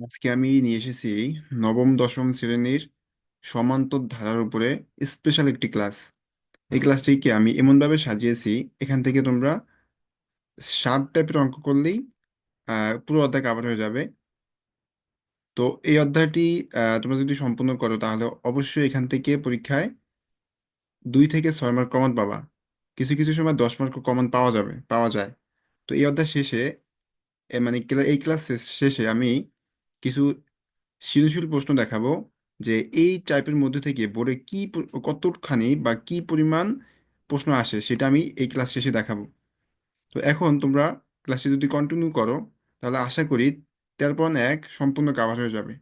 আজকে আমি নিয়ে এসেছি নবম দশম শ্রেণীর সমান্তর ধারার উপরে স্পেশাল একটি ক্লাস। এই ক্লাসটিকে আমি এমনভাবে সাজিয়েছি, এখান থেকে তোমরা 7 টাইপের অঙ্ক করলেই পুরো অধ্যায় কভার হয়ে যাবে। তো এই অধ্যায়টি তোমরা যদি সম্পূর্ণ করো তাহলে অবশ্যই এখান থেকে পরীক্ষায় 2 থেকে 6 মার্ক কমন পাবা। কিছু কিছু সময় 10 মার্ক কমন পাওয়া যায়। তো এই অধ্যায় শেষে মানে এই ক্লাস শেষে আমি কিছু সৃজনশীল প্রশ্ন দেখাবো, যে এই টাইপের মধ্যে থেকে বোর্ডে কতখানি বা কি পরিমাণ প্রশ্ন আসে সেটা আমি এই ক্লাস শেষে দেখাবো। তো এখন তোমরা ক্লাসটি যদি কন্টিনিউ করো তাহলে আশা করি 13.1 সম্পূর্ণ কাভার হয়ে যাবে।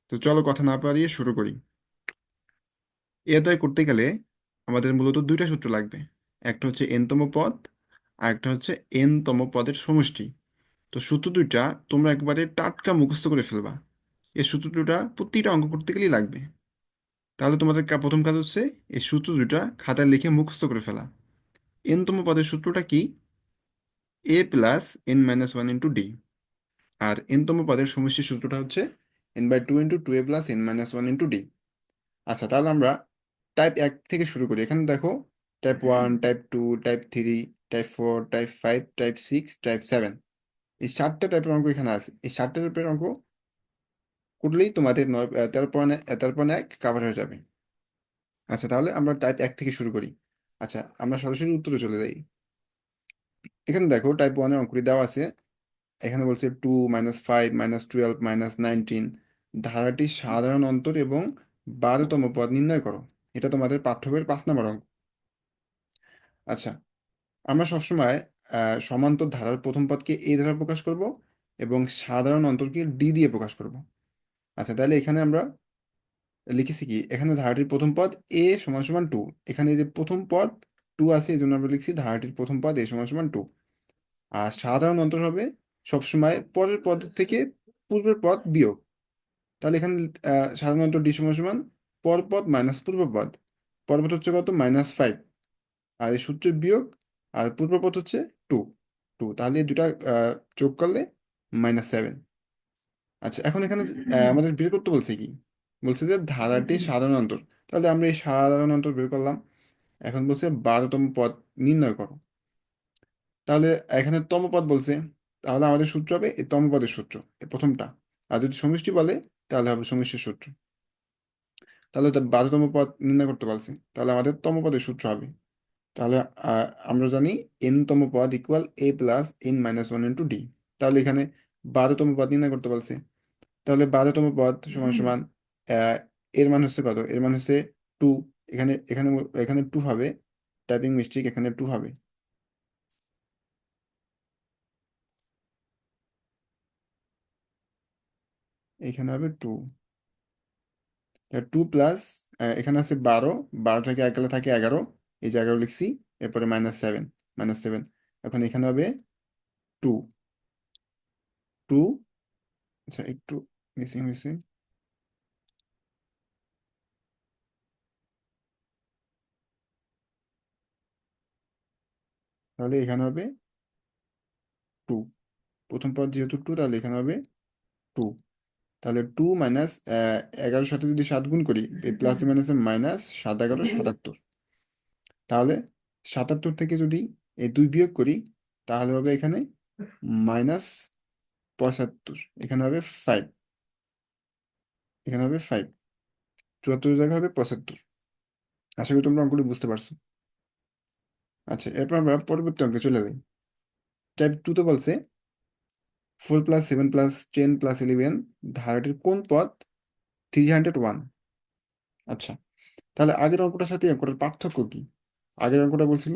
তো চলো কথা না বাড়িয়ে শুরু করি। এ অধ্যায় করতে গেলে আমাদের মূলত 2টা সূত্র লাগবে। একটা হচ্ছে এনতম পদ, আর একটা হচ্ছে এনতম পদের সমষ্টি। তো সূত্র দুইটা তোমরা একবারে টাটকা মুখস্থ করে ফেলবা। এই সূত্র দুটা প্রতিটা অঙ্ক করতে গেলেই লাগবে। তাহলে তোমাদের প্রথম কাজ হচ্ছে এই সূত্র দুটা খাতায় লিখে মুখস্থ করে ফেলা। এনতম পদের সূত্রটা কি? a+n-1 * d। আর এনতম পদের সমষ্টির সূত্রটা হচ্ছে n/2 * 2a+n-1 * d। আচ্ছা, তাহলে আমরা টাইপ 1 থেকে শুরু করি। এখানে দেখো type 1, type 2, type 3, type 4, type 5, type 6, type 7, এই 4টা টাইপের অঙ্ক এখানে আছে। এই 4টা টাইপের অঙ্ক করলেই তোমাদের 13.1 কাভার হয়ে যাবে। আচ্ছা, তাহলে আমরা টাইপ 1 থেকে শুরু করি। আচ্ছা, আমরা সরাসরি উত্তরে চলে যাই। এখানে দেখো টাইপ 1-এর অঙ্কটি দেওয়া আছে। এখানে বলছে 2, -5, -12, -19 ধারাটির সাধারণ অন্তর এবং 12তম পদ নির্ণয় করো। এটা তোমাদের পাঠ্য বইয়ের 5 নম্বর অঙ্ক। আচ্ছা, আমরা সবসময় সমান্তর ধারার প্রথম পদকে এ দ্বারা প্রকাশ করব এবং সাধারণ অন্তরকে ডি দিয়ে প্রকাশ করব। আচ্ছা, তাহলে এখানে আমরা লিখেছি কি, এখানে ধারাটির প্রথম পদ a =2। এখানে এই যে প্রথম পদ 2 আছে, এই জন্য আমরা লিখছি ধারাটির প্রথম পদ a =2। আর সাধারণ অন্তর হবে সবসময় পরের পদ থেকে পূর্বের পদ বিয়োগ। তাহলে এখানে সাধারণ অন্তর ডি সমান পর পদ মাইনাস পূর্ব পদ। পরপদ হচ্ছে কত? -5। আর এই সূত্রের বিয়োগ আর পূর্ব পদ হচ্ছে 2 2, তাহলে এই দুটা যোগ করলে -7। আচ্ছা, এখন এখানে আমাদের বের করতে বলছে কি, বলছে যে ধারাটি সাধারণ অন্তর। তাহলে আমরা এই সাধারণ অন্তর বের করলাম। এখন বলছে 12তম পদ নির্ণয় করো। তাহলে এখানে তম পদ বলছে, তাহলে আমাদের সূত্র হবে এই তম পদের সূত্র, এই প্রথমটা। আর যদি সমষ্টি বলে তাহলে হবে সমষ্টির সূত্র। তাহলে 12তম পদ নির্ণয় করতে পারছি, তাহলে আমাদের তম পদের সূত্র হবে। তাহলে আমরা জানি n তম পদ a+n-1 * d। তাহলে এখানে 12তম পদ নির্ণয় করতে পারছে। তাহলে 12তম পদ সমান সমান আহ, এর মান হচ্ছে কত? এর মান হচ্ছে 2। এখানে এখানে এখানে 2 হবে, টাইপিং মিস্টেক, এখানে 2 হবে। এখানে হবে 2। 2 প্লাস এখানে আছে 12, 12 থেকে 1 গেলে থাকে 11, এই যে 11 লিখছি। এরপরে -7, -7। এখন এখানে হবে 2 2। আচ্ছা, একটু মিসিং হয়েছে। তাহলে এখানে হবে 2। প্রথম পদ যেহেতু 2, তাহলে এখানে হবে 2। তাহলে 2 মাইনাস 11-এর সাথে যদি 7 গুণ করি, এই প্লাসে মাইনাসে মাইনাস 7 × 11 = 77। তাহলে 77 থেকে যদি এই 2 বিয়োগ করি তাহলে হবে এখানে -75। এখানে হবে 5। এখানে হবে 5। 74 জায়গায় হবে 75। আশা করি তোমরা অঙ্কটি বুঝতে পারছো। আচ্ছা, এরপর আমরা পরবর্তী অঙ্কে চলে যাই। টাইপ 2 তে বলছে 4+7+10+11 ধারাটির কোন পদ 301। আচ্ছা, তাহলে আগের অঙ্কটার সাথে এই অঙ্কটার পার্থক্য কি? আগের অঙ্কটা বলছিল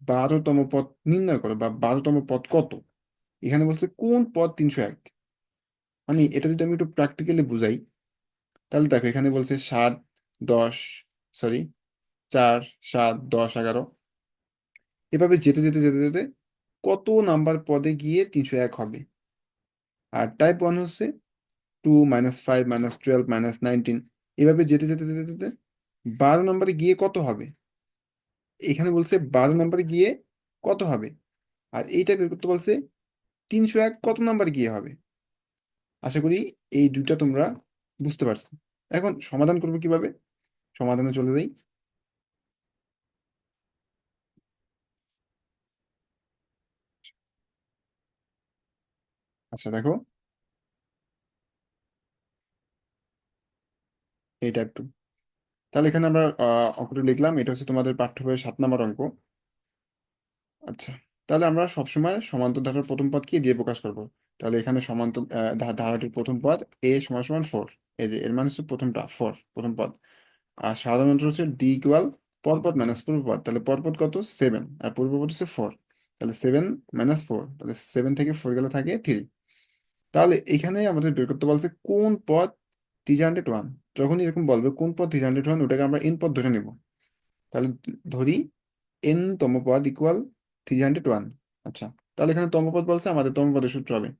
12তম পদ নির্ণয় করো বা 12তম পদ কত। এখানে বলছে কোন পদ 301। মানে এটা যদি আমি একটু প্র্যাকটিক্যালি বুঝাই, তাহলে দেখো এখানে বলছে 7, 10, সরি 4, 7, 10, 11, এভাবে যেতে যেতে যেতে যেতে কত নাম্বার পদে গিয়ে 301 হবে। আর টাইপ 1 হচ্ছে 2, -5, -12, -19, এভাবে যেতে যেতে যেতে যেতে 12 নম্বরে গিয়ে কত হবে। এখানে বলছে 12 নম্বরে গিয়ে কত হবে। আর এইটা বের করতে বলছে 301 কত নাম্বার গিয়ে হবে। আশা করি এই দুইটা তোমরা বুঝতে পারছো। এখন সমাধান করবো কিভাবে? সমাধানে চলে যাই। আচ্ছা দেখো, এইটা একটু, তাহলে এখানে আমরা অঙ্কটা লিখলাম, এটা হচ্ছে তোমাদের পাঠ্য বইয়ের 7 নম্বর অঙ্ক। আচ্ছা, তাহলে আমরা সবসময় সমান্তর ধারার প্রথম পদ কি দিয়ে প্রকাশ করব? তাহলে এখানে সমান্তর ধারাটির প্রথম পদ এ সমান সমান 4। এই যে এর মানে হচ্ছে প্রথমটা 4, প্রথম পদ। আর সাধারণত হচ্ছে ডি ইকুয়াল পরপদ মাইনাস পূর্বপদ, তাহলে পরপদ কত? 7, আর পূর্বপদ হচ্ছে 4। তাহলে 7 - 4, তাহলে 7 থেকে 4 গেলে থাকে 3। তাহলে এখানে আমাদের বের করতে বলছে কোন পদ 301। যখনই এরকম বলবে কোন পদ 301, ওটাকে আমরা এন পদ ধরে নেব। তাহলে ধরি এন তম পদ ইকুয়াল 301। আচ্ছা, তাহলে এখানে তম পদ বলছে, আমাদের তম পদের সূত্র হবে,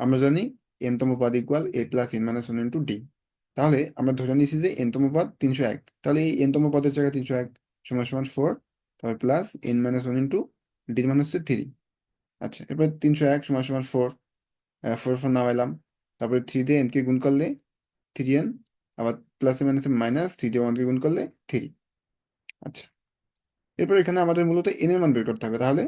আমরা জানি এন তম পদ equal a plus n minus one into d. তাহলে আমরা ধরে নিয়েছি যে এন তম পদ 301, তাহলে এই এন তম পদের জায়গায় 301 সমান সমান 4, তারপর plus n minus one into ডির মান হচ্ছে 3। আচ্ছা, এরপর 301 সমান সমান 4, 4 নামাইলাম, তারপরে 3 দিয়ে এন কে গুণ করলে 3n, আবার প্লাসে মাইনাসে মাইনাস 3 দিয়ে 1 কে গুণ করলে 3। আচ্ছা, এরপর এখানে আমাদের মূলত এন এর মান বের করতে হবে। তাহলে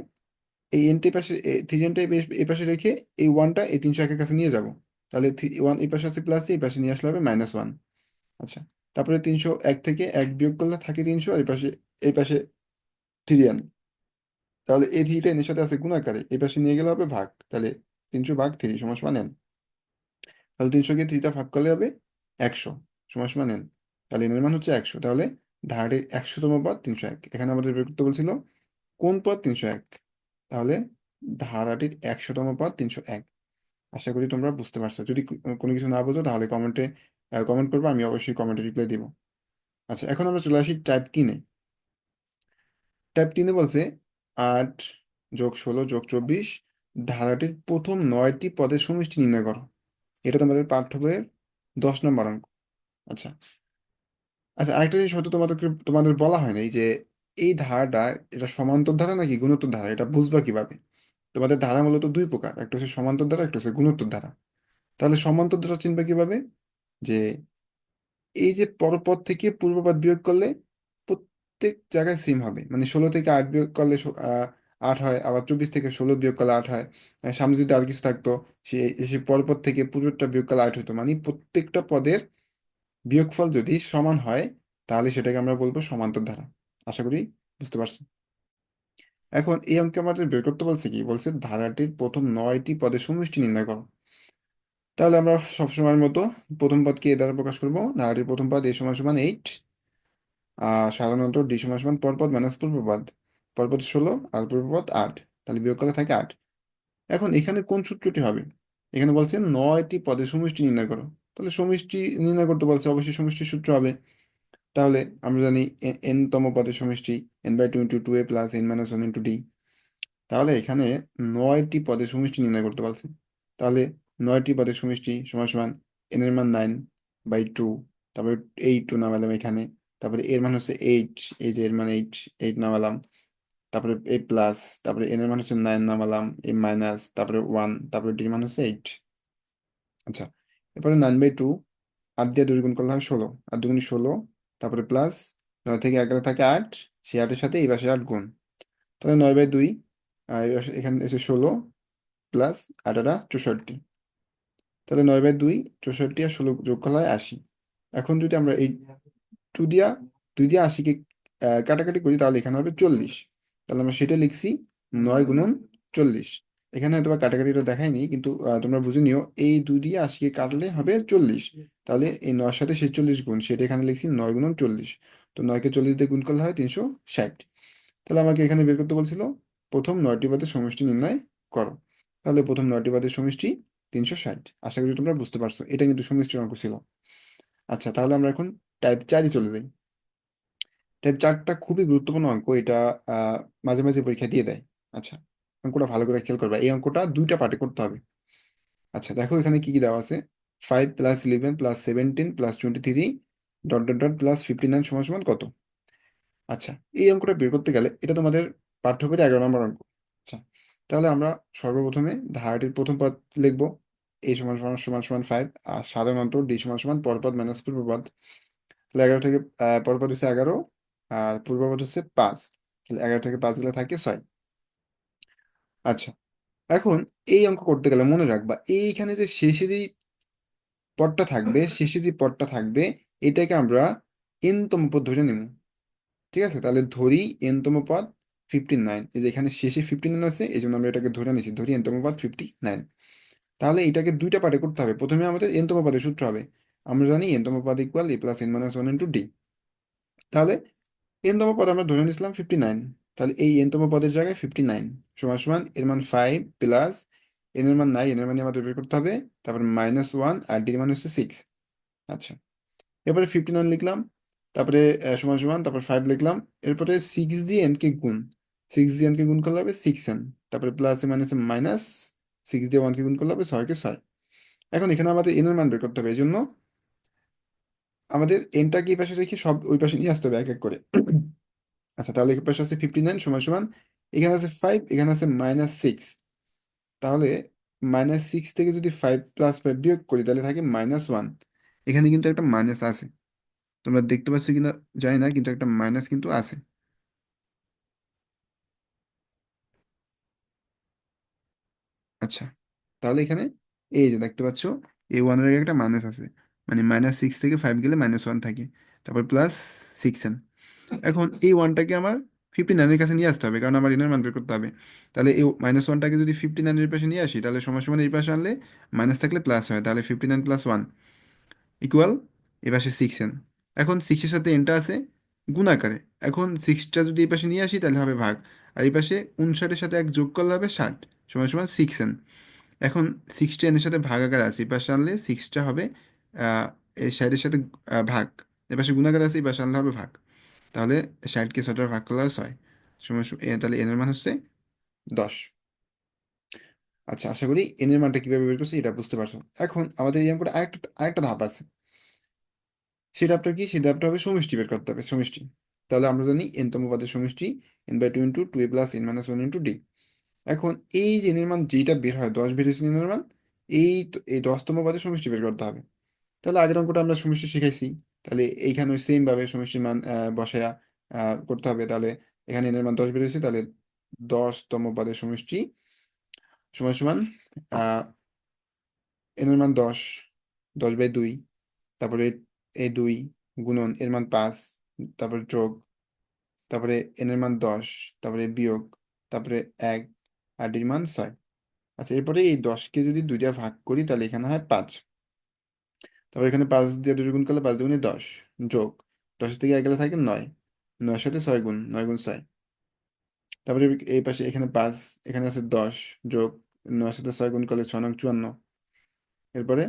এই এনটি পাশে, 3nটা এই পাশে রেখে এই ওয়ানটা এই 301-এর কাছে নিয়ে যাব। তাহলে 1 এই পাশে আছে প্লাস, এই পাশে নিয়ে আসলে হবে -1। আচ্ছা, তারপরে 301 থেকে 1 বিয়োগ করলে থাকে 300, আর এই পাশে 3n। তাহলে এই থ্রিটা এর সাথে আছে গুণ আকারে, এই পাশে নিয়ে গেলে হবে ভাগ। তাহলে 300/3 সমান সমান n। তাহলে 300-কে 3টা ভাগ করলে হবে 100 সমান সমান n। তাহলে n এর মান হচ্ছে 100। তাহলে ধারাটির 100তম পদ 301। এখানে আমাদের বের করতে বলছিল কোন পদ 301। তাহলে ধারাটির 100তম পদ 301। আশা করি তোমরা বুঝতে পারছো। যদি কোনো কিছু না বোঝো তাহলে কমেন্টে কমেন্ট করবো, আমি অবশ্যই কমেন্টে রিপ্লাই দিব। আচ্ছা, এখন আমরা চলে আসি টাইপ 3-এ। টাইপ 3-এ বলছে 8+16+24 ধারাটির প্রথম 9টি পদের সমষ্টি নির্ণয় করো। এটা তোমাদের পাঠ্য বইয়ের 10 নম্বর অঙ্ক। আচ্ছা, আচ্ছা, আরেকটা জিনিস হয়তো তোমাদের বলা হয় নাই যে এই ধারাটা, এটা সমান্তর ধারা নাকি গুণোত্তর ধারা, এটা বুঝবা কিভাবে? তোমাদের ধারা মূলত দুই প্রকার, একটা হচ্ছে সমান্তর ধারা, একটা হচ্ছে গুণোত্তর ধারা। তাহলে সমান্তর ধারা চিনবা কিভাবে? যে এই যে পরপদ থেকে পূর্বপদ বিয়োগ করলে প্রত্যেক জায়গায় সেম হবে, মানে 16 থেকে 8 বিয়োগ করলে 8 হয়, আবার 24 থেকে 16 বিয়োগ করলে 8 হয়। সামনে যদি আর কিছু থাকতো, সে সে পরপদ থেকে পূর্বটা বিয়োগ করলে 8 হতো, মানে প্রত্যেকটা পদের বিয়োগফল যদি সমান হয়, তাহলে সেটাকে আমরা বলবো সমান্তর ধারা। আশা করি বুঝতে পারছি। এখন এই অঙ্কে আমাদের বের করতে বলছে কি, বলছে ধারাটির প্রথম 9টি পদের সমষ্টি নির্ণয় করো। তাহলে আমরা সবসময়ের মতো প্রথম পদকে এ দ্বারা প্রকাশ করবো, ধারাটির প্রথম পদ এ সমান সমান 8, সাধারণত ডি সমান সমান পরপদ মাইনাস পূর্বপদ। পরপদ 16 আর পূর্বপদ 8, তাহলে বিয়োগ করলে থাকে 8। এখন এখানে কোন সূত্রটি হবে? এখানে বলছে 9টি পদের সমষ্টি নির্ণয় করো। তাহলে সমষ্টি নির্ণয় করতে বলছে, অবশ্যই সমষ্টির সূত্র হবে। তাহলে আমরা জানি এন তম পদের সমষ্টি n/2 into 2a plus n minus one into d. তাহলে এখানে 9টি পদের সমষ্টি নির্ণয় করতে বলছে। তাহলে 9টি পদের সমষ্টি সমান সমান n এর মান 9/2, তারপরে 8 নামালাম এখানে, তারপরে এর মান হচ্ছে 8, এই যে এর মান 8, 8 নামালাম, তারপরে এ প্লাস, তারপরে n এর মান হচ্ছে 9 নামালাম, এ মাইনাস, তারপরে 1, তারপরে ডি এর মান হচ্ছে 8। আচ্ছা, এরপরে 9/2, 8 দিয়ে 2 গুণ করলে হয় 16, আর 2 × 16, তারপরে প্লাস 9 থেকে 11 থাকে 8, সেই 8-এর সাথে এই পাশে 8 গুণ। তাহলে 9/2, আর এখানে এসে 16 প্লাস 8 × 8 = 64। তাহলে 9/2, 64 আর 16 যোগ করলে হয় 80। এখন যদি আমরা এই 2 দিয়া 2 দিয়ে 80-কে কাটাকাটি করি, তাহলে এখানে হবে 40। তাহলে আমরা সেটা লিখছি 9 × 40। এখানে হয়তো বা কাটাকাটিটা দেখায়নি, কিন্তু তোমরা বুঝে নিও, এই 2 দিয়ে 80-কে কাটলে হবে 40। তাহলে এই 9-এর সাথে 46 গুণ, সেটা এখানে লিখছি 9 × 40। তো 9-কে 40 দিয়ে গুণ করলে হয় 360। তাহলে আমাকে এখানে বের করতে বলছিল প্রথম 9টি পদের সমষ্টি নির্ণয় করো। তাহলে প্রথম 9টি পদের সমষ্টি 360। আশা করি তোমরা বুঝতে পারছো, এটা কিন্তু সমষ্টির অঙ্ক ছিল। আচ্ছা, তাহলে আমরা এখন টাইপ 4-এ চলে যাই। টাইপ 4টা খুবই গুরুত্বপূর্ণ অঙ্ক, এটা আহ, মাঝে মাঝে পরীক্ষা দিয়ে দেয়। আচ্ছা, অঙ্কটা ভালো করে খেয়াল করবে, এই অঙ্কটা দুইটা পার্টে করতে হবে। আচ্ছা দেখো, এখানে কি কি দেওয়া আছে। 5 + 11 + 17 + 23 ডট ডট ডট +59 সমান সমান কত? আচ্ছা, এই অঙ্কটা বের করতে গেলে এটা তোমাদের পাঠ্য বইয়ের 11 নম্বর অঙ্ক। আচ্ছা, তাহলে আমরা সর্বপ্রথমে ধারাটির প্রথম পদ লিখব। এ সমান সমান সমান সমান 5, আর সাধারণ অন্তর ডি সমান সমান পরপদ মাইনাস পূর্বপদ। তাহলে 11 থেকে পরপদ হচ্ছে 11, আর পূর্বপদ হচ্ছে 5। তাহলে 11 থেকে 5 গেলে থাকে 6। আচ্ছা, এখন এই অঙ্ক করতে গেলে মনে রাখবা এইখানে যে শেষে যে পদটা থাকবে, শেষে যে পদটা থাকবে, এটাকে আমরা n তম পদ ধরে নেব। ঠিক আছে, তাহলে ধরি n তম পদ 59। এই যে এখানে শেষে 59 আছে, এই জন্য আমরা এটাকে ধরে নিছি, ধরি n তম পদ 59। তাহলে এটাকে দুইটা পার্টে করতে হবে। প্রথমে আমাদের n তম পদের সূত্র হবে, আমরা জানি n তম পদ equal a plus n minus one into d. তাহলে n তম পদ আমরা ধরে নিয়েছিলাম 59। তাহলে এই n তম পদের জায়গায় 59 সমান সমান এর মান 5 প্লাস n এর মান নাই, n এর মানে আমাদের বের করতে হবে, তারপর -1 আর d এর মান হচ্ছে 6। আচ্ছা, এরপরে 59 লিখলাম, তারপরে সমান সমান, তারপর 5 লিখলাম, এরপরে 6 দিয়ে n কে গুণ, 6 দিয়ে n কে গুণ করলে হবে 6n, তারপরে প্লাস মাইনাসে মাইনাস, 6 দিয়ে 1 কে গুণ করলে হবে 6 কে 6। এখন এখানে আমাদের n এর মান বের করতে হবে, এই জন্য আমাদের nটাকে এই পাশে রেখে সব ওই পাশে নিয়ে আসতে হবে এক এক করে। আচ্ছা, তাহলে এই পাশে আছে 59 সমান সমান, এখানে আছে 5, এখানে আছে -6। তাহলে -6 থেকে যদি 5 প্লাস 5 বিয়োগ করি তাহলে থাকে -1। এখানে কিন্তু একটা মাইনাস আছে, তোমরা দেখতে পাচ্ছ কিনা জানি না, কিন্তু একটা মাইনাস কিন্তু আছে। আচ্ছা, তাহলে এখানে এই যে দেখতে পাচ্ছ a1 এর একটা মাইনাস আছে, মানে -6 থেকে 5 গেলে -1 থাকে, তারপর প্লাস 6n। এখন এই ওয়ানটাকে আমার 59-এর কাছে নিয়ে আসতে হবে, কারণ আমার এনের মান বের করতে হবে। তাহলে এই -1টাকে যদি 59-এর পাশে নিয়ে আসি, তাহলে সমান সমান এই পাশে আনলে মাইনাস থাকলে প্লাস হয়, তাহলে 59 প্লাস 1 ইকুয়াল এই পাশে 6n। এখন 6-এর সাথে এনটা আছে গুণ আকারে, এখন 6টা যদি এই পাশে নিয়ে আসি তাহলে হবে ভাগ, আর এই পাশে 59-এর সাথে 1 যোগ করলে হবে 60 সমান সমান 6n। এখন 6টা এনের সাথে ভাগ আকার আছে, এই পাশে আনলে 6টা হবে এই সাইডের সাথে ভাগ, এই পাশে গুণাকার আছে, এই পাশে আনলে হবে ভাগ। তাহলে 60কে 6টা ভাগ করলে হয় 6 সমান তাহলে এনের মান হচ্ছে 10। আচ্ছা, আশা করি এনের মানটা কিভাবে বের করছি এটা বুঝতে পারছো। এখন আমাদের এই অঙ্কটা আরেকটা আরেকটা ধাপ আছে, সেই ধাপটা কি? সেই ধাপটা হবে সমষ্টি বের করতে হবে, সমষ্টি। তাহলে আমরা জানি n তম পদের সমষ্টি n/2 into 2a plus n minus one into D. এখন এই যে n এর মান যেটা বের হয়, 10 বের হয়েছে n এর মান, এই 10তম পদের সমষ্টি বের করতে হবে। তাহলে আগের অঙ্কটা আমরা সমষ্টি শিখাইছি, তাহলে এইখানে সেম ভাবে সমষ্টির মান বসায়া করতে হবে। তাহলে এখানে n এর মান 10 বের হয়েছে, তাহলে 10তম পদের সমষ্টি সমান সমান আহ n এর মান 10, 10/2, তারপরে এই 2 গুণন এর মান 5, তারপরে যোগ, তারপরে n এর মান 10, তারপরে বিয়োগ, তারপরে 1, আর d এর মান 6। আচ্ছা, এরপরে এই 10কে যদি 2 দিয়ে ভাগ করি তাহলে এখানে হয় 5, তারপর এখানে 5 দিয়ে 2 গুণ করলে 5 দুগুণে 10, যোগ 10 থেকে 1 গেলে থাকে 9, 9 সাথে 6 গুণ, 9 গুণ 6। তারপরে এই পাশে এখানে 5, এখানে আছে 10, যোগ 9 সাথে 6 গুণ করলে 6 নং 54। এরপরে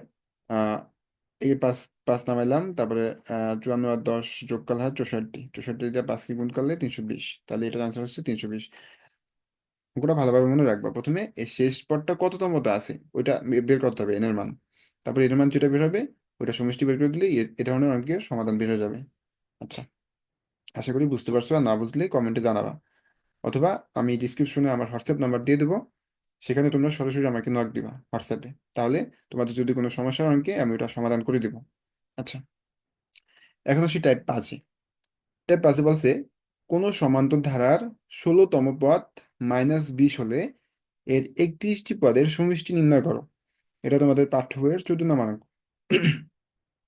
আহ এই পাঁচ পাঁচ নামাইলাম, তারপরে 54 আর 10 যোগ করলে হয় 64, 64 দিয়ে 5কে গুণ করলে 320, তাহলে এটার আনসার হচ্ছে 320। ওটা ভালোভাবে মনে রাখবা, প্রথমে এই শেষ পদটা কততমতে আছে ওইটা বের করতে হবে এনের মান, তারপর এর মান যেটা বের হবে ওইটা সমষ্টি বের করে দিলে এ ধরনের অঙ্কের সমাধান বের হয়ে যাবে। আচ্ছা, আশা করি বুঝতে পারছো, আর না বুঝলে কমেন্টে জানাবা, অথবা আমি ডিসক্রিপশনে আমার হোয়াটসঅ্যাপ নাম্বার দিয়ে দেবো, সেখানে তোমরা সরাসরি আমাকে নক দিবা হোয়াটসঅ্যাপে, তাহলে তোমাদের যদি কোনো সমস্যা হয় অঙ্কে আমি ওটা সমাধান করে দিব। আচ্ছা, এখন আসি টাইপ 5-এ। টাইপ 5-এ বলছে কোনো সমান্তর ধারার 16তম পদ -20 হলে এর 31টি পদের সমষ্টি নির্ণয় করো। এটা তোমাদের পাঠ্য বইয়ের 14 নম্বর অঙ্ক।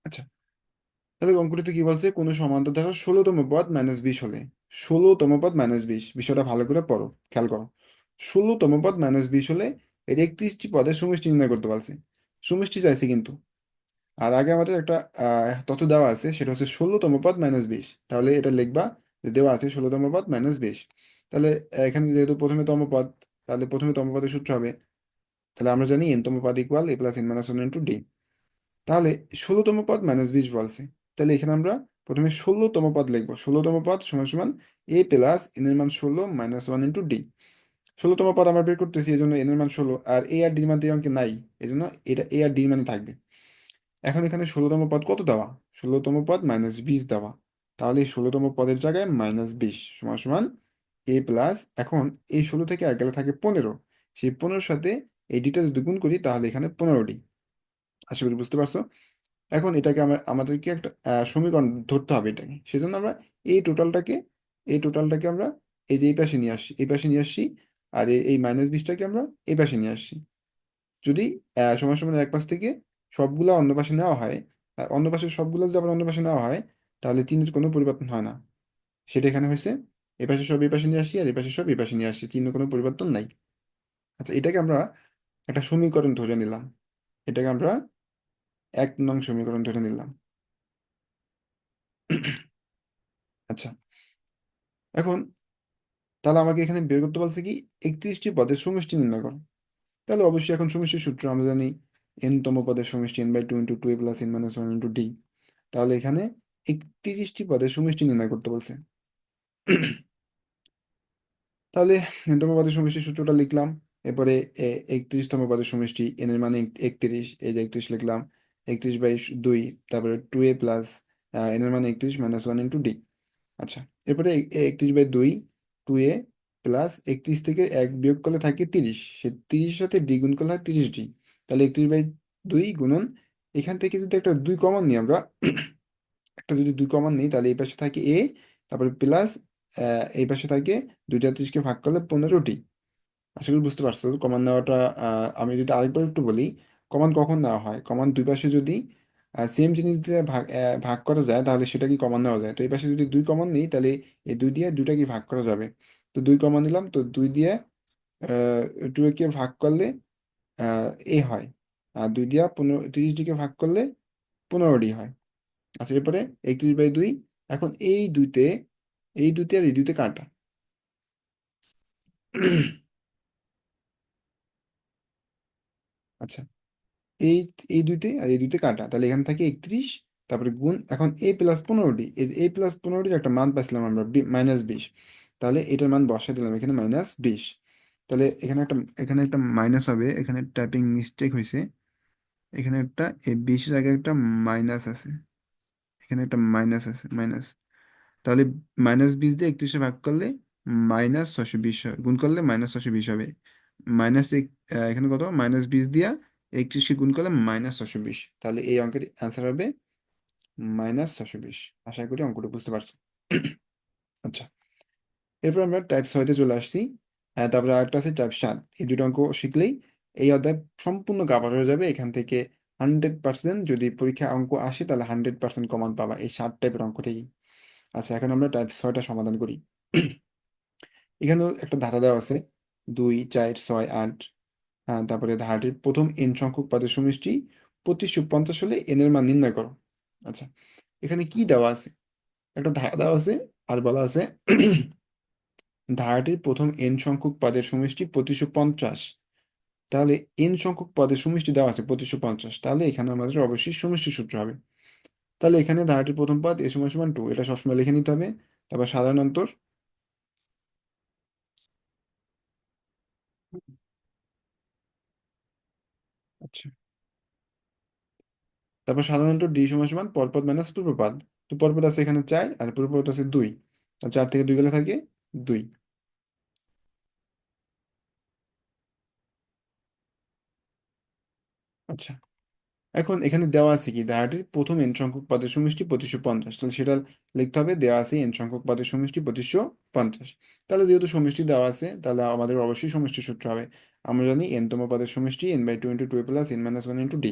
আচ্ছা, তাহলে অঙ্কটিতে কি বলছে? কোনো সমান্তর ধারা 16তম পদ -20 হলে, 16তম পদ -20, বিষয়টা ভালো করে পড়ো, খেয়াল করো। 16তম পদ -20 হলে এর 31টি পদের সমষ্টি নির্ণয় করতে বলছে, সমষ্টি চাইছে কিন্তু। আর আগে আমাদের একটা তথ্য দেওয়া আছে, সেটা হচ্ছে 16তম পদ -20। তাহলে এটা লিখবা যে দেওয়া আছে 16তম পদ -20। তাহলে এখানে যেহেতু প্রথমে তম পদ, তাহলে প্রথমে তম পদের সূত্র হবে, তাহলে আমরা জানি n তম পদ equal a plus n minus one into d. তাহলে 16তম পদ -20 বলছে, তাহলে এখানে আমরা প্রথমে 16তম পদ লিখবো, 16তম পদ সমান সমান a প্লাস n এর মান 16 মাইনাস ওয়ান ইন্টু ডি। 16তম পদ আমরা বের করতেছি, এই জন্য n এর মান 16, আর a আর d মান তো এই অঙ্কে নাই, এই জন্য এটা a আর d মানে থাকবে। এখন এখানে 16তম পদ কত দেওয়া? 16তম পদ -20 দেওয়া, তাহলে এই 16তম পদের জায়গায় -20 সমান সমান এ প্লাস, এখন এই 16 থেকে এক গেলে থাকে 15, সেই 15-এর সাথে এই ডিটা যদি গুণ করি তাহলে এখানে 15D। আশা করি বুঝতে পারছো। এখন এটাকে আমাদেরকে একটা সমীকরণ ধরতে হবে এটাকে, সেজন্য আমরা এই টোটালটাকে এই টোটালটাকে আমরা এই যে এই পাশে নিয়ে আসছি, এই পাশে নিয়ে আসছি। আর এই -20টাকে আমরা এই পাশে নিয়ে আসছি। যদি সমান সমান এক পাশ থেকে সবগুলা অন্য পাশে নেওয়া হয়, আর অন্য পাশে সবগুলো যদি আবার অন্য পাশে নেওয়া হয়, তাহলে চিহ্নের কোনো পরিবর্তন হয় না। সেটা এখানে হয়েছে। এই পাশে সব এই পাশে নিয়ে আসি, আর এই পাশে সব এই পাশে নিয়ে আসছি, চিহ্ন কোনো পরিবর্তন নাই। আচ্ছা, এটাকে আমরা একটা সমীকরণ ধরে নিলাম। এটাকে আমরা 1 নং সমীকরণ ধরে নিলাম। আচ্ছা, এখন তাহলে আমাকে এখানে বের করতে বলছে কি 31টি পদের সমষ্টি নির্ণয় করো। তাহলে অবশ্যই এখন সমষ্টির সূত্র আমরা জানি, n তম পদের সমষ্টি n/2 × 2a + n - 1 × d। তাহলে এখানে 31টি পদের সমষ্টি নির্ণয় করতে বলছে। তাহলে n তম পদের সমষ্টির সূত্রটা লিখলাম। এরপরে 31তম পদের সমষ্টি n এর মানে 31, এই যে 31 লিখলাম। 31/2, তারপরে 2a প্লাস n এর মানে 31 -1 × d। আচ্ছা, এরপরে 31/2 2a প্লাস 31 থেকে 1 বিয়োগ করলে থাকে 30, সে 30-এর সাথে ডি গুণ করলে হয় 30d। তাহলে 31/2 গুণন, এখান থেকে যদি একটা 2 কমন নিই আমরা, একটা যদি 2 কমন নিই, তাহলে এই পাশে থাকে a, তারপরে প্লাস এই পাশে থাকে 2 × 30কে ভাগ করলে 15d। আশা করি বুঝতে পারছো কমান নেওয়াটা। আমি যদি আরেকবার একটু বলি, কমান কখন নেওয়া হয়, কমান দুই পাশে যদি সেম জিনিস দিয়ে ভাগ করা যায়, তাহলে সেটা কি কমান নেওয়া যায়। তো এই পাশে যদি 2 কমন নিই, তাহলে এই 2 দিয়ে 2টা কি ভাগ করা যাবে। তো 2 কমন নিলাম, তো 2 দিয়ে 2 কে ভাগ করলে এ হয়। আর 2 দিয়া 30ডিকে ভাগ করলে 15ডি হয়। আচ্ছা, এরপরে 31/2, এখন এই দুইতে আর এই দুইতে কাটা। আচ্ছা, এই এই দুইতে আর এই দুইতে কাটা, তাহলে এখানে থাকে 31, তারপরে গুণ, এখন a + 15d, এই যে a + 15 একটা মান পাইছিলাম আমরা -20। তাহলে এটার মান বসাই দিলাম এখানে -20। তাহলে এখানে একটা মাইনাস হবে, এখানে টাইপিং মিস্টেক হয়েছে। এখানে একটা এই 20-এর আগে একটা মাইনাস আছে, এখানে একটা মাইনাস আছে, মাইনাস। তাহলে -20 দিয়ে 31-এ ভাগ করলে -620 হয়, গুণ করলে -620 হবে। মাইনাস এখানে কত, -20 দিয়া 31-কে গুণ করলে -620। তাহলে এই অঙ্কের অ্যান্সার হবে -620। আশা করি অঙ্কটা বুঝতে পারছো। আচ্ছা, এরপর আমরা টাইপ 6-তে চলে আসছি। তারপরে আরেকটা আছে টাইপ 7। এই দুটো অঙ্ক শিখলেই এই অধ্যায় সম্পূর্ণ কাভার হয়ে যাবে। এখান থেকে 100% যদি পরীক্ষা অঙ্ক আসে, তাহলে 100% কমন পাবা এই 7 টাইপের অঙ্ক থেকেই। আচ্ছা, এখন আমরা টাইপ 6টা সমাধান করি। এখানেও একটা ধারা দেওয়া আছে, 2 4 6 8। হ্যাঁ, তারপরে ধারাটির প্রথম n সংখ্যক পদের সমষ্টি 2550 হলে n এর মান নির্ণয় করো। আচ্ছা, এখানে কি দেওয়া আছে, একটা ধারা দেওয়া আছে, আর বলা আছে ধারাটির প্রথম n সংখ্যক পদের সমষ্টি 2550। তাহলে n সংখ্যক পদের সমষ্টি দেওয়া আছে 2550, তাহলে এখানে আমাদের অবশ্যই সমষ্টি সূত্র হবে। তাহলে এখানে ধারাটির প্রথম পদ a = 2, এটা সবসময় লিখে নিতে হবে। তারপর সাধারণ অন্তর। আচ্ছা, তারপর সাধারণত ডি = পরপদ মাইনাস পূর্বপদ। তো পরপদ আছে এখানে 4, আর পূর্বপদ আছে 2। আর 4 থেকে 2 গেলে থাকে 2। আচ্ছা, এখন এখানে দেওয়া আছে কি ধারাটির প্রথম n সংখ্যক পদের সমষ্টি 2550, তাহলে সেটা লিখতে হবে দেওয়া আছে n সংখ্যক পদের সমষ্টি 2550। তাহলে যেহেতু সমষ্টি দেওয়া আছে, তাহলে আমাদের অবশ্যই সমষ্টি সূত্র হবে। আমরা জানি n তম পদের সমষ্টি n/2 × 2a + n - 1 × d।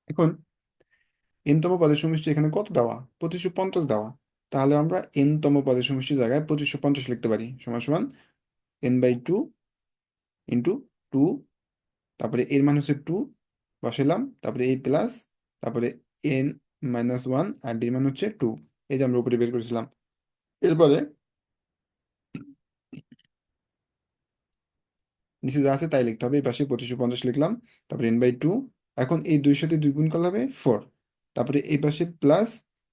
এখন n তম পদের সমষ্টি এখানে কত দেওয়া, 2550 দেওয়া। তাহলে আমরা n তম পদের সমষ্টির জায়গায় 2550 লিখতে পারি, সমান সমান n/2 × 2, তারপরে এর মান হচ্ছে 2 বসাইলাম, তারপরে এই প্লাস, তারপরে n - 1, আর ডির মান হচ্ছে 2। এই যে আমরা উপরে বের করেছিলাম। এরপরে নিচে যা আছে তাই লিখতে হবে, এই পাশে 2550 লিখলাম, তারপরে n/2। এখন এই 2-এর সাথে 2 গুণ করলে হবে 4, তারপরে এই পাশে প্লাস।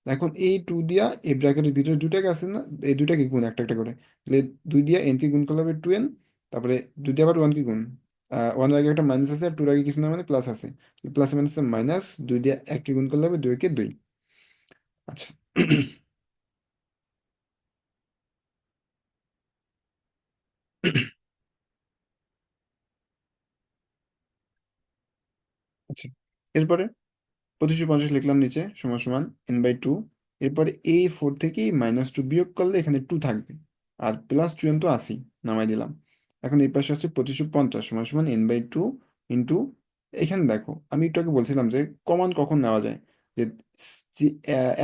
এখন এই 2 দিয়া এই ব্র্যাকেটের ভিতরে দুটাকে আছে না, এই দুটাকে গুণ একটা একটা করে। তাহলে 2 দিয়া n কে গুণ করলে হবে 2n, তারপরে 2 দিয়ে আবার 1 কে গুণ। 1 এর আগে একটা মাইনাস আছে, আর 2 এর আগে কিছু না, মানে প্লাস আছে। প্লাস মাইনাসে মাইনাস, 2 দিয়ে 1 কে গুণ করলে হবে 2 কে 2। আচ্ছা। আচ্ছা, এরপরে 2550 লিখলাম নিচে সমান সমান n/2। এরপরে এই 4 থেকে -2 বিয়োগ করলে এখানে 2 থাকবে, আর প্লাস 2n তো আসি, নামাই দিলাম। এখন এই পাশে আছে 2550 সমান সমান n/2 ইন্টু, এখানে দেখো আমি একটু আগে বলছিলাম যে কমন কখন নেওয়া যায়, যে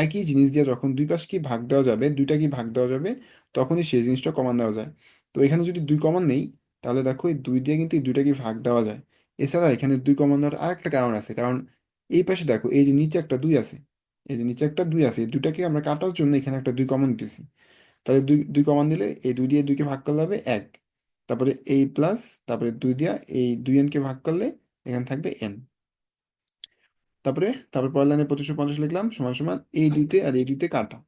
একই জিনিস দিয়ে যখন দুই পাশকে ভাগ দেওয়া যাবে, দুইটাকে ভাগ দেওয়া যাবে, তখনই সেই জিনিসটা কমন নেওয়া যায়। তো এখানে যদি 2 কমন নেই, তাহলে দেখো এই 2 দিয়ে কিন্তু এই দুইটাকে ভাগ দেওয়া যায়। এছাড়া এখানে 2 কমন নেওয়ার আরেকটা কারণ আছে, কারণ এই পাশে দেখো এই যে নিচে একটা 2 আছে, এই যে নিচে একটা 2 আছে, এই দুটাকে আমরা কাটার জন্য এখানে একটা 2 কমন দিতেছি। তাহলে দুই দুই কমন দিলে এই 2 দিয়ে 2কে ভাগ করলে হবে 1, তারপরে এই প্লাস, তারপরে 2 দিয়া এই 2n কে ভাগ করলে এখানে থাকবে n। তারপরে পরের লাইনে 2550 লিখলাম সমান সমান এই দুইতে আর এই দুইতে কাটা,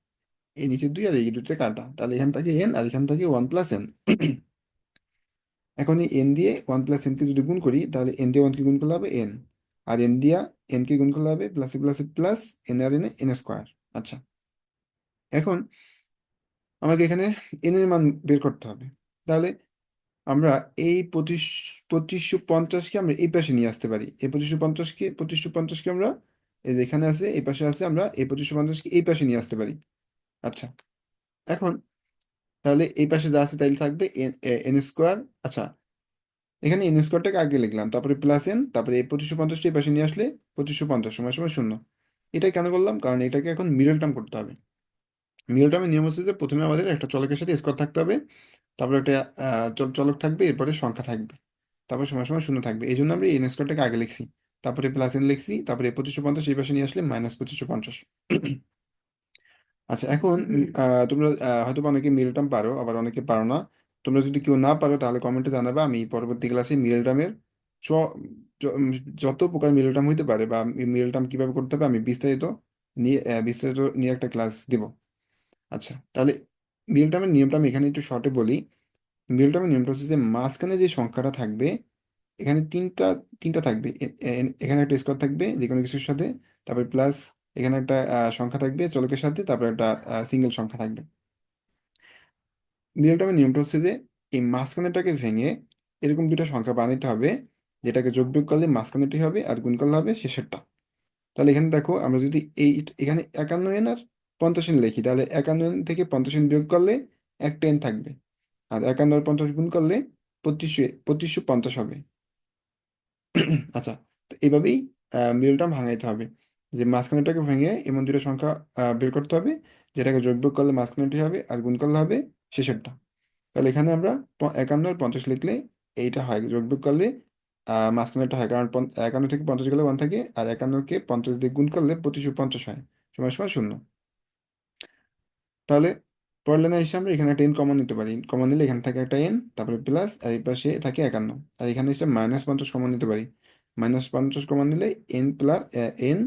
এই নিচের 2 আর এই দুইতে কাটা, তাহলে এখান থেকে n আর এখান থেকে 1 + n। এখন এই n দিয়ে 1 + n কে যদি গুণ করি, তাহলে n দিয়ে 1 কে গুণ করলে হবে n, আর n দিয়া n কে গুণ করলে হবে প্লাসে প্লাসে প্লাস, n আর n স্কোয়ার। আচ্ছা, এখন আমাকে এখানে n এর মান বের করতে হবে। তাহলে আমরা এই 2550কে আমরা এই পাশে নিয়ে আসতে পারি, এই 2550কে আমরা এই যে এখানে আছে এই পাশে আছে, আমরা এই 2550কে এই পাশে নিয়ে আসতে পারি। আচ্ছা, এখন তাহলে এই পাশে যা আছে তাইলে থাকবে এন স্কোয়ার। আচ্ছা, এখানে এন স্কোয়ারটাকে আগে লিখলাম, তারপরে প্লাস এন, তারপরে এই 2550টা এই পাশে নিয়ে আসলে 2550 সমান সমান 0। এটাই কেন করলাম, কারণ এটাকে এখন মিডল টার্ম করতে হবে। মিডল টার্মের নিয়ম হচ্ছে যে প্রথমে আমাদের একটা চলকের সাথে স্কোয়ার থাকতে হবে, তারপরে একটা চলক থাকবে, এরপরে সংখ্যা থাকবে, তারপর সমান সমান 0 থাকবে। এই জন্য আমরা এন স্কোয়ারটাকে আগে লিখছি, তারপরে প্লাস এন লিখছি, তারপরে 2550 এই পাশে নিয়ে আসলে -2550। আচ্ছা, এখন তোমরা হয়তো বা অনেকে মিডল টার্ম পারো, আবার অনেকে পারো না। তোমরা যদি কেউ না পারো তাহলে কমেন্টে জানাবা, আমি পরবর্তী ক্লাসে মিডল টার্মের যত প্রকার মিডল টার্ম হইতে পারে বা মিডল টার্ম কিভাবে করতে হবে আমি বিস্তারিত নিয়ে একটা ক্লাস দিব। আচ্ছা, তাহলে মিডল টার্মের নিয়মটা আমি এখানে একটু শর্টে বলি। মিডল টার্মের নিয়মটা হচ্ছে যে মাঝখানে যে সংখ্যাটা থাকবে, এখানে তিনটা তিনটা থাকবে, এখানে একটা স্কোয়ার থাকবে যে কোনো কিছুর সাথে, তারপরে প্লাস এখানে একটা সংখ্যা থাকবে চলকের সাথে, তারপর একটা সিঙ্গেল সংখ্যা থাকবে। মিডল টার্মের নিয়মটা হচ্ছে যে এই মাঝখানেরটাকে ভেঙে এরকম দুটো সংখ্যা বানাইতে হবে, যেটাকে যোগ বিয়োগ করলে মাঝখানেরটি হবে আর গুণ করলে হবে শেষেরটা। তাহলে এখানে দেখো আমরা যদি এখানে 51n আর 50n লিখি, তাহলে 51n থেকে 50n বিয়োগ করলে একটা n থাকবে, আর 51 আর 50 গুণ করলে 2550 হবে। আচ্ছা, তো এইভাবেই মিডলটা ভাঙাইতে হবে, যে মাঝখানেটাকে ভেঙে এমন দুটো সংখ্যা বের করতে হবে, যেটাকে যোগ বিয়োগ করলে মাঝখানেটি হবে আর গুণ করলে হবে শেষেরটা। তাহলে এখানে আমরা 51 আর 50 লিখলে এইটা হয়, যোগ বিয়োগ করলে মাঝখানেটা হয়, কারণ 51 থেকে 50 গেলে 1 থাকে, আর 51কে 50 দিয়ে গুণ করলে 2550 হয় সমান সমান 0। তাহলে পরের লাইনে এসে আমরা এখানে একটা এন কমন নিতে পারি, কমন নিলে এখানে থাকে একটা এন, তারপরে প্লাস, আর এই পাশে থাকে 51, আর এখানে এসে -50 কমন নিতে পারি। -50 কমন নিলে এন প্লাস এন,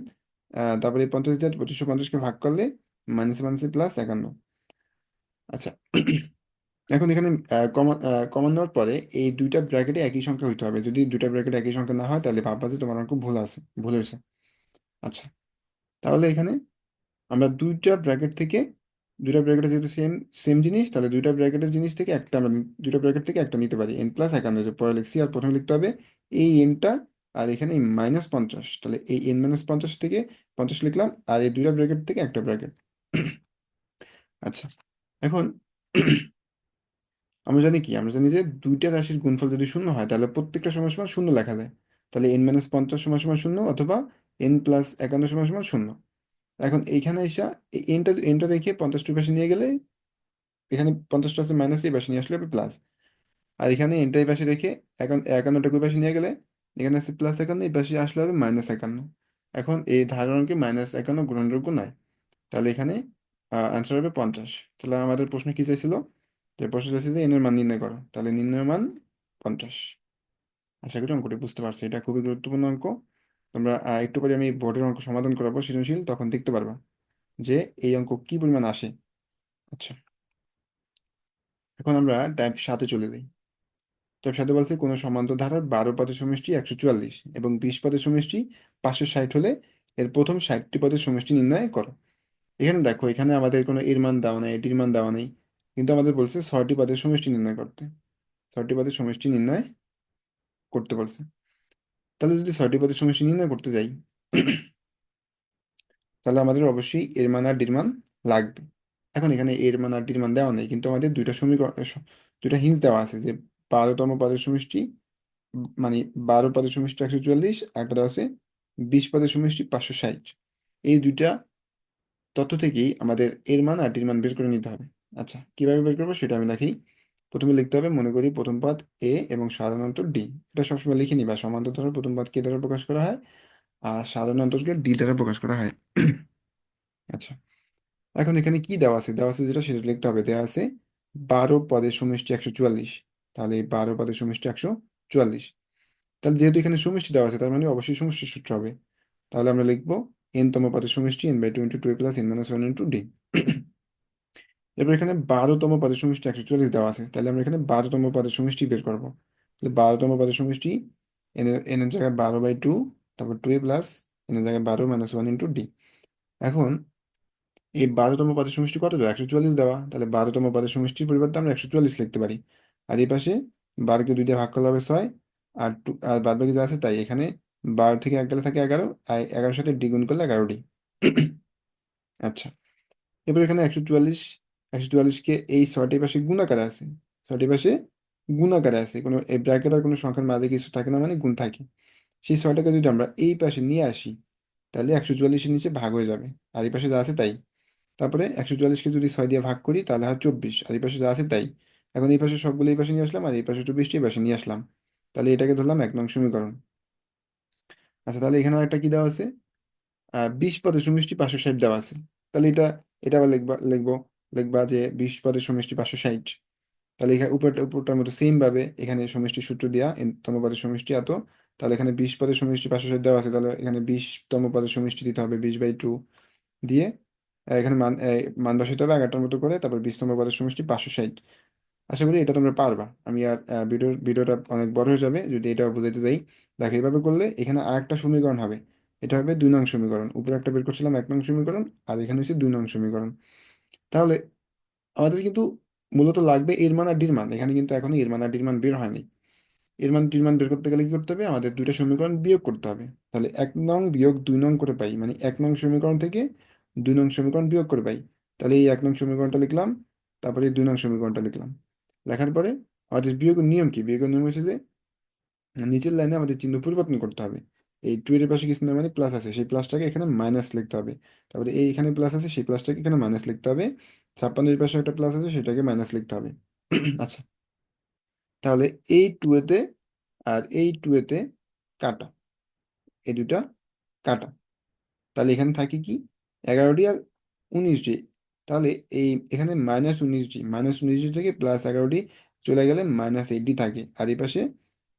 তারপরে 50 দিয়ে 2550কে ভাগ করলে মাইনাস মাইনাসে প্লাস 51। আচ্ছা, এখন এখানে কমন কমন নেওয়ার পরে এই দুইটা ব্র্যাকেটে একই সংখ্যা হইতে হবে, যদি দুইটা ব্র্যাকেটে একই সংখ্যা না হয় তাহলে ভাববা যে তোমার অঙ্ক ভুল হয়েছে। আচ্ছা, তাহলে এখানে আমরা দুইটা ব্র্যাকেটে যেহেতু সেম সেম জিনিস, তাহলে দুইটা ব্র্যাকেট থেকে একটা নিতে পারি, n+51 যে পরে লিখছি, আর প্রথমে লিখতে হবে এই এনটা, আর এখানে -50, তাহলে এই n-50 থেকে 50 লিখলাম, আর এই দুইটা ব্র্যাকেট থেকে একটা ব্র্যাকেট। আচ্ছা, এখন আমরা জানি যে দুইটা রাশির গুণফল যদি শূন্য হয় তাহলে প্রত্যেকটা সমান সমান শূন্য লেখা যায়। তাহলে n-50 সমান সমান শূন্য, অথবা n+51 সমান সমান শূন্য। এখন এইখানে এসে এই এনটা রেখে 50 পাশে নিয়ে গেলে, এখানে 50টা আছে মাইনাস, এই পাশে নিয়ে আসলে হবে প্লাস, আর এখানে এনটা এই পাশে রেখে এখন 51টা ওই পাশে নিয়ে গেলে এখানে আছে +51, এই পাশে আসলে হবে -51। এখন এই ধারণকে -51 গ্রহণযোগ্য নয়, তাহলে এখানে অ্যান্সার হবে 50। তাহলে আমাদের প্রশ্ন কি চাইছিল, যে প্রশ্ন চাইছে যে এন এর মান নির্ণয় করো, তাহলে নির্ণয় মান 50। আশা করি অঙ্কটি বুঝতে পারছো, এটা খুবই গুরুত্বপূর্ণ অঙ্ক। তোমরা একটু পরে আমি বোর্ডের অঙ্ক সমাধান করাবো সৃজনশীল, তখন দেখতে পারবা যে এই অঙ্ক কি পরিমাণ আসে। আচ্ছা, এখন আমরা টাইপ 7-এ চলে যাই। টাইপ 7 বলছে কোনো সমান্তর ধারার 12 পদের সমষ্টি 144 এবং 20 পদের সমষ্টি 560 হলে এর প্রথম 60টি পদের সমষ্টি নির্ণয় করো। এখানে দেখো, এখানে আমাদের কোনো এর মান দেওয়া নেই, এটির মান দেওয়া নেই, কিন্তু আমাদের বলছে 6টি পদের সমষ্টি নির্ণয় করতে, 6টি পদের সমষ্টি নির্ণয় করতে বলছে। তাহলে যদি 6টি পদের সমষ্টি নির্ণয় করতে যাই, তাহলে আমাদের অবশ্যই এর মান আর ডির মান লাগবে। এখন এখানে এর মান আর ডির মান দেওয়া নেই, কিন্তু আমাদের দুইটা সমীকরণ, দুইটা হিন্স দেওয়া আছে যে 12তম পদের সমষ্টি, মানে 12 পদের সমষ্টি 144, আর একটা দেওয়া আছে 20 পদের সমষ্টি 560। এই দুইটা তথ্য থেকেই আমাদের এর মান আর ডির মান বের করে নিতে হবে। আচ্ছা, কিভাবে বের করবো সেটা আমি দেখি। প্রথমে লিখতে হবে, মনে করি প্রথম পদ এ এবং সাধারণ অন্তর ডি। এটা সবসময় লিখে নিবা, সমান্তর ধরো প্রথম পদ কে দ্বারা প্রকাশ করা হয় আর সাধারণ অন্তরকে ডি দ্বারা প্রকাশ করা হয়। আচ্ছা, এখন এখানে কি দেওয়া আছে, দেওয়া আছে যেটা সেটা লিখতে হবে। দেওয়া আছে 12 পদের সমষ্টি 144। তাহলে এই 12 পদের সমষ্টি 144। তাহলে যেহেতু এখানে সমষ্টি দেওয়া আছে, তার মানে অবশ্যই সমষ্টির সূত্র হবে। তাহলে আমরা লিখবো n তম পদের সমষ্টি n/2 × 2a + n - 1 × d। এবার এখানে 12তম পদের সমষ্টি 144 দেওয়া আছে, তাহলে আমরা এখানে 12তম পদের সমষ্টি বের করবো। তাহলে 12তম পদের সমষ্টি n এর জায়গায় 12/2, তারপর 2a + n এর জায়গায় 12 - 1 × d। এখন এই 12তম পদের সমষ্টি কত দেওয়া, 144 দেওয়া, তাহলে 12তম পদের সমষ্টির পরিবর্তে আমরা 144 লিখতে পারি। আর এই পাশে 12কে 2 দিয়ে ভাগ করলে হবে 6, আর আর বাদ বাকি যা আছে তাই। এখানে 12 থেকে 1 গেলে থাকে 11, আর 11-এর সাথে দ্বিগুণ করলে 11d। আচ্ছা, এবার এখানে 144কে এই 6টি পাশে গুণাকারে আছে, 6টি পাশে গুণাকারে আছে, কোনো এই ব্র্যাকেট আর কোনো সংখ্যার মাঝে কিছু থাকে না, মানে গুণ থাকে। সেই 6টাকে যদি আমরা এই পাশে নিয়ে আসি, তাহলে 144-এর নিচে ভাগ হয়ে যাবে, আর এই পাশে যা আছে তাই। তারপরে 144কে যদি 6 দিয়ে ভাগ করি তাহলে হয় 24, আর এই পাশে যা আছে তাই। এখন এই পাশে সবগুলো এই পাশে নিয়ে আসলাম, আর এই পাশে 24টি এই পাশে নিয়ে আসলাম। তাহলে এটাকে ধরলাম 1 নং সমীকরণ। আচ্ছা, তাহলে এখানে একটা কি দেওয়া আছে, 20 পদের সমষ্টি 560 দেওয়া আছে। তাহলে এটা আবার লিখবা যে 20 পদের সমষ্টি 560। তাহলে এখানে উপরটার মতো সেম ভাবে এখানে সমষ্টি সূত্র দেওয়া তম পদের সমষ্টি এত। তাহলে এখানে 20 পদের সমষ্টি 560 দেওয়া আছে, তাহলে এখানে 20তম পদের সমষ্টি দিতে হবে 20/2 দিয়ে। এখানে মান বসাতে হবে 11টার মতো করে, তারপর 20তম পদের সমষ্টি 560। আশা করি এটা তোমরা পারবা। আমি আর ভিডিওটা অনেক বড় হয়ে যাবে যদি এটা বুঝাইতে যাই। দেখো, এইভাবে করলে এখানে আরেকটা সমীকরণ হবে। এটা হবে 2 নং সমীকরণ। উপরে একটা বের করছিলাম 1 নং সমীকরণ, আর এখানে হচ্ছে 2 নং সমীকরণ। তাহলে আমাদের কিন্তু মূলত লাগবে এর মান আর ডির মান। এখানে কিন্তু এখনো এর মান আর ডির মান বের হয়নি। এর মান ডির মান বের করতে গেলে কি করতে হবে, আমাদের দুইটা সমীকরণ বিয়োগ করতে হবে। তাহলে 1 নং বিয়োগ 2 নং করে পাই, মানে 1 নং সমীকরণ থেকে 2 নং সমীকরণ বিয়োগ করে পাই। তাহলে এই 1 নং সমীকরণটা লিখলাম, তারপরে এই 2 নং সমীকরণটা লিখলাম। লেখার পরে আমাদের বিয়োগের নিয়ম কি, বিয়োগের নিয়ম হচ্ছে যে নিচের লাইনে আমাদের চিহ্ন পরিবর্তন করতে হবে। এই 2 এর পাশে কিছু না, মানে প্লাস আছে, সেই প্লাসটাকে এখানে মাইনাস লিখতে হবে। তারপরে এই এখানে প্লাস আছে, সেই প্লাসটাকে এখানে মাইনাস লিখতে হবে। 56 এর পাশে একটা প্লাস আছে, সেটাকে মাইনাস লিখতে হবে। আচ্ছা, তাহলে এই 2 এতে আর এই 2 এতে কাটা, এই দুটা কাটা। তাহলে এখানে থাকে কি, 11ডি আর 19ডি। তাহলে এই এখানে -19ডি, -19ডি থেকে +11ডি চলে গেলে -8ডি থাকে। আর এই পাশে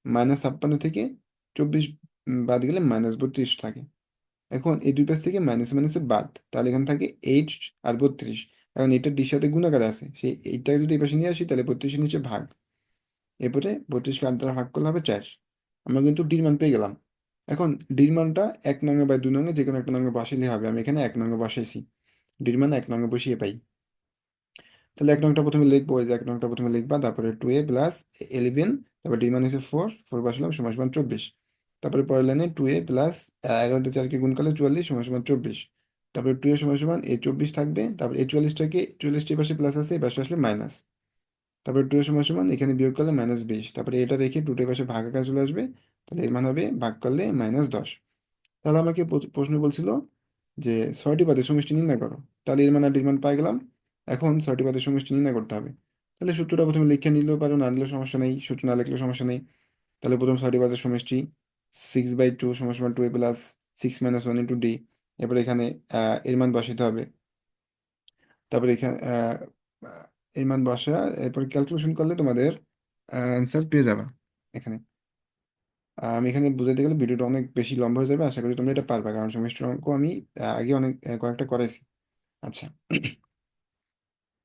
-56 থেকে 24 বাদ গেলে -32 থাকে। এখন এই দুই পাশ থেকে মাইনাস মাইনাসে বাদ, তাহলে এখানে থাকে 8 আর 32। এখন এটা ডির সাথে গুণাকার আছে, সেই এইটাকে যদি এই পাশে নিয়ে আসি তাহলে 32-এর নিচে ভাগ। এরপরে 32কে 8 দ্বারা ভাগ করলে হবে 4। আমরা কিন্তু ডির মান পেয়ে গেলাম। এখন ডির মানটা 1 নং বা 2 নং যে কোনো একটা নঙ্গে বসাইলে হবে। আমি এখানে 1 নং বসাইছি, ডির মান 1 নং বসিয়ে পাই। তাহলে 1 নংটা প্রথমে লিখবো, এই যে 1 নংটা প্রথমে লিখবা, তারপরে 2a + 11, তারপর ডির মান হচ্ছে 4, 4 বসালাম সমান সমান 24। তারপরে পরের লাইনে 2a + 11 দিয়ে 4কে গুণ করলে 44 সমান সমান 24। তারপরে 2a সমান সমান এই 24 থাকবে, তারপর এই 44টাকে, 44টি পাশে প্লাস আছে, এই পাশে আসলে মাইনাস। তারপরে 2 সমান সমান এখানে বিয়োগ করলে -20। তারপরে এটা রেখে 2টের পাশে ভাগ আকার চলে আসবে, তাহলে এর মান হবে ভাগ করলে -10। তাহলে আমাকে প্রশ্ন বলছিল যে 6টি পদের সমষ্টি নির্ণয় করো। তাহলে এর মান আর ডির মান পাই গেলাম। এখন 6টি পদের সমষ্টি নির্ণয় করতে হবে। তাহলে সূত্রটা প্রথমে লিখে নিলেও পারো, না নিলেও সমস্যা নেই, সূত্র না লিখলেও সমস্যা নেই। তাহলে প্রথম 6টি পদের সমষ্টি 6/2 সমান সমান 2a + 6 - 1 × d। এরপরে এখানে এর মান বসাতে হবে। তারপরে এখানে এর মান বসা, এরপর ক্যালকুলেশন করলে তোমাদের অ্যান্সার পেয়ে যাবে এখানে। আমি এখানে বুঝাতে গেলে ভিডিওটা অনেক বেশি লম্বা হয়ে যাবে। আশা করি তোমরা এটা পারবে, কারণ সেমিস্টার অঙ্ক আমি আগে অনেক কয়েকটা করাইছি। আচ্ছা,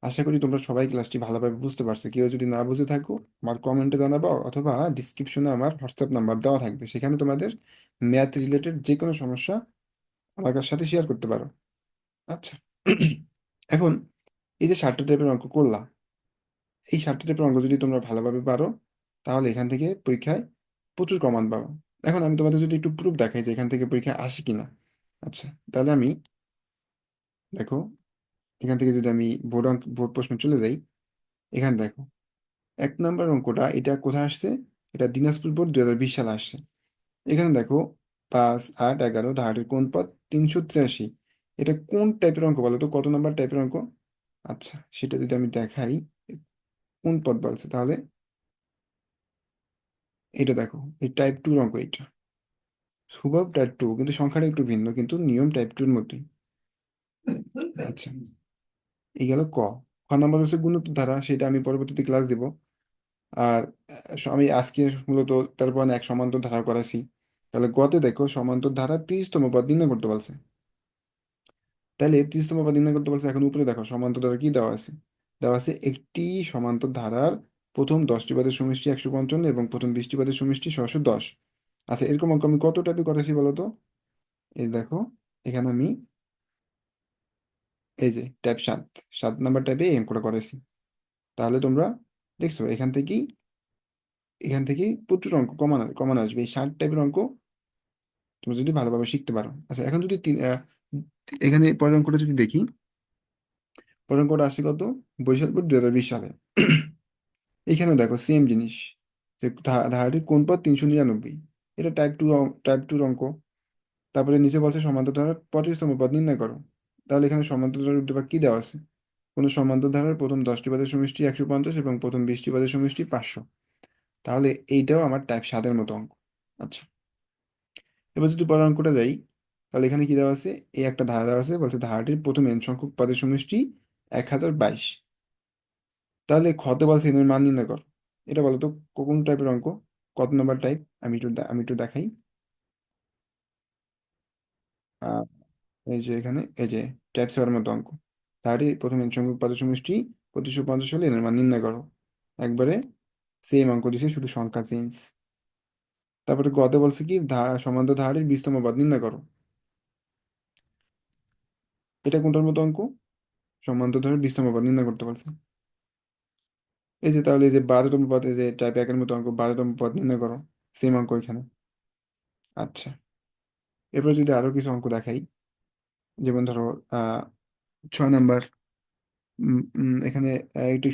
আশা করি তোমরা সবাই ক্লাসটি ভালোভাবে বুঝতে পারছো। কেউ যদি না বুঝে থাকো আমার কমেন্টে জানাবো, অথবা ডিসক্রিপশনে আমার হোয়াটসঅ্যাপ নাম্বার দেওয়া থাকবে, সেখানে তোমাদের ম্যাথ রিলেটেড যে কোনো সমস্যা আমার কাছে সাথে শেয়ার করতে পারো। আচ্ছা, এখন এই যে 7টা টাইপের অঙ্ক করলাম, এই 7টা টাইপের অঙ্ক যদি তোমরা ভালোভাবে পারো, তাহলে এখান থেকে পরীক্ষায় প্রচুর কমান পাবো। এখন আমি তোমাদের যদি একটু প্রুফ দেখাই যে এখান থেকে পরীক্ষায় আসে কিনা। আচ্ছা, তাহলে আমি দেখো, এখান থেকে যদি আমি বোর্ড প্রশ্ন চলে যাই, এখানে দেখো 1 নম্বর অঙ্কটা, এটা কোথায় আসছে? এটা দিনাজপুর বোর্ড 2020 সালে আসছে। এখানে দেখো 5, 8, 11 ধারাটির কোন পদ 383। এটা কোন টাইপের অঙ্ক বলো তো, কত নাম্বার টাইপের অঙ্ক? আচ্ছা, সেটা যদি আমি দেখাই কোন পদ বলছে, তাহলে এটা দেখো, এই টাইপ 2 অঙ্ক এটা। সুভব টাইপ 2, কিন্তু সংখ্যাটা একটু ভিন্ন, কিন্তু নিয়ম টাইপ 2-র মতোই। আচ্ছা, এই গেল ক। খ নাম্বার হচ্ছে গুণোত্তর ধারা, সেটা আমি পরবর্তীতে ক্লাস দিব। আর আমি আজকে মূলত তারপর এক সমান্তর ধারা করাছি। তাহলে গতে দেখো সমান্তর ধারা 30তম পদ নির্ণয় করতে বলছে। তাহলে 30তম পদ নির্ণয় করতে বলছে। এখন উপরে দেখো সমান্তর ধারা কি দেওয়া আছে। দেওয়া আছে একটি সমান্তর ধারার প্রথম 10টি পদের সমষ্টি 155 এবং প্রথম 20টি পদের সমষ্টি 610। আচ্ছা, এরকম অঙ্ক আমি কত টাইপে করেছি বলো তো? এই দেখো, এখানে আমি এই যে টাইপ 7, 7 নাম্বার টাইপে এই অঙ্কটা করেছি। তাহলে তোমরা দেখছো এখান থেকেই প্রচুর অঙ্ক কমন কমন আসবে, এই 60 টাইপের অঙ্ক তুমি যদি ভালোভাবে শিখতে পারো। আচ্ছা, এখন যদি এখানে পরের অঙ্কটা যদি দেখি, পরের অঙ্কটা আসছে কত? বরিশাল বোর্ড 2020 সালে। এখানেও দেখো সেম জিনিস, যে ধারাটির কোন পদ 399। এটা টাইপ 2 অঙ্ক। তারপরে নিচে বলছে সমান্তর ধারার 25তম পদ নির্ণয় করো। তাহলে এখানে সমান্তর ধারার উদ্দীপক কি দেওয়া আছে? কোনো সমান্তর ধারার প্রথম 10টি পদের সমষ্টি 150 এবং প্রথম 20টি পদের সমষ্টি 500। তাহলে এইটাও আমার টাইপ 7-এর মতো অঙ্ক। আচ্ছা, এবার যদি পরের অঙ্কটা যাই, তাহলে এখানে কি দেওয়া আছে? এই একটা ধারা দেওয়া আছে, বলছে ধারাটির প্রথম n সংখ্যক পদের সমষ্টি 1022। তাহলে খতে বলছে এর মান নির্ণয় কর। এটা বলো তো কোন টাইপের অঙ্ক, কত নম্বর টাইপ? আমি একটু দেখাই। আহ, এই যে এখানে এই যে টাইপ 7-এর মতো অঙ্ক। ধারাটির প্রথম n সংখ্যক পদের সমষ্টি 2550 হলে এর মান নির্ণয় করো। একবারে সেম অঙ্ক দিছে, শুধু সংখ্যা চেঞ্জ। তারপরে গতে বলছে কি সমান্তর ধারাটির 20তম পদ নির্ণয় করো। এটা কোনটার মতো অঙ্ক? সমান্তর ধারাটির 20তম পদ নির্ণয় করতে বলছে। এই যে, তাহলে এই যে 12তম পদ, এই যে টাইপ 1-এর মতো অঙ্ক, 12তম পদ নির্ণয় করো। সেম অঙ্ক এখানে। আচ্ছা, এরপর যদি আরো কিছু অঙ্ক দেখাই, যেমন ধরো 6 নাম্বার, এখানে একটি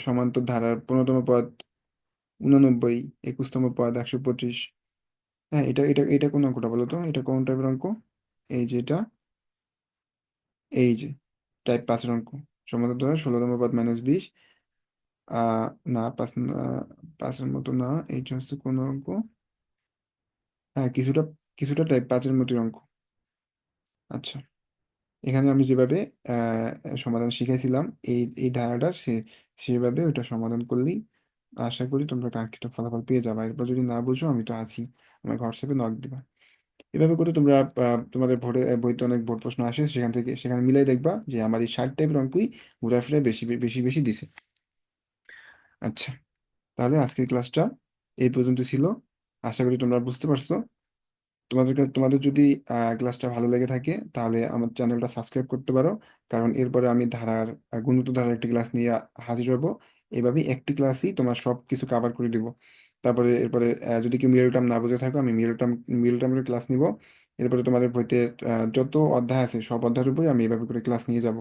সমান্তর ধারার 15তম পদ 89, 21তম পদ 125। হ্যাঁ, এটা কোন অঙ্কটা বলো তো, এটা কোন টাইপের অঙ্ক? এই যে এটা, এই যে টাইপ 5-এর অঙ্ক। সমান্তর ধারা 16তম পদ -20। না, 5-এর মতো না। এইটা হচ্ছে কোন অঙ্ক? হ্যাঁ, কিছুটা কিছুটা টাইপ 5-এর মতো অঙ্ক। আচ্ছা, এখানে আমি যেভাবে সমাধান শিখাইছিলাম, এই ধারাটা সেভাবে ওটা সমাধান করলেই আশা করি তোমরা কাঙ্ক্ষিত ফলাফল পেয়ে যাবে। এরপর যদি না বুঝো, আমি তো আছি, আমার হোয়াটসঅ্যাপে নক দিবা। এভাবে করে তোমরা তোমাদের বইতে অনেক বোর্ড প্রশ্ন আসে, সেখানে মিলাই দেখবা যে আমার এই 60 টাইপের অঙ্কই ঘুরাফিরা বেশি বেশি বেশি দিছে। আচ্ছা, তাহলে আজকের ক্লাসটা এই পর্যন্ত ছিল। আশা করি তোমরা বুঝতে পারছো। তোমাদের যদি ক্লাসটা ভালো লেগে থাকে, তাহলে আমার চ্যানেলটা সাবস্ক্রাইব করতে পারো। কারণ এরপরে আমি গুণগত ধারার একটি ক্লাস নিয়ে হাজির হব। এভাবেই একটি ক্লাসই তোমার সব কিছু কাভার করে দিব। তারপরে এরপরে যদি কেউ মিডল টার্ম না বুঝে থাকো, আমি মিডল টার্মের ক্লাস নিব। এরপরে তোমাদের বইতে যত অধ্যায় আছে সব অধ্যায়ের উপরে আমি এভাবে করে ক্লাস নিয়ে যাব।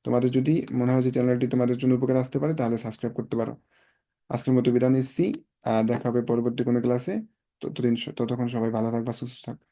তোমাদের যদি মনে হয় যে চ্যানেলটি তোমাদের জন্য উপকার আসতে পারে, তাহলে সাবস্ক্রাইব করতে পারো। আজকের মতো বিদায় নিচ্ছি। দেখা হবে পরবর্তী কোনো ক্লাসে। ততক্ষণ সবাই ভালো থাকবা, সুস্থ থাকবা।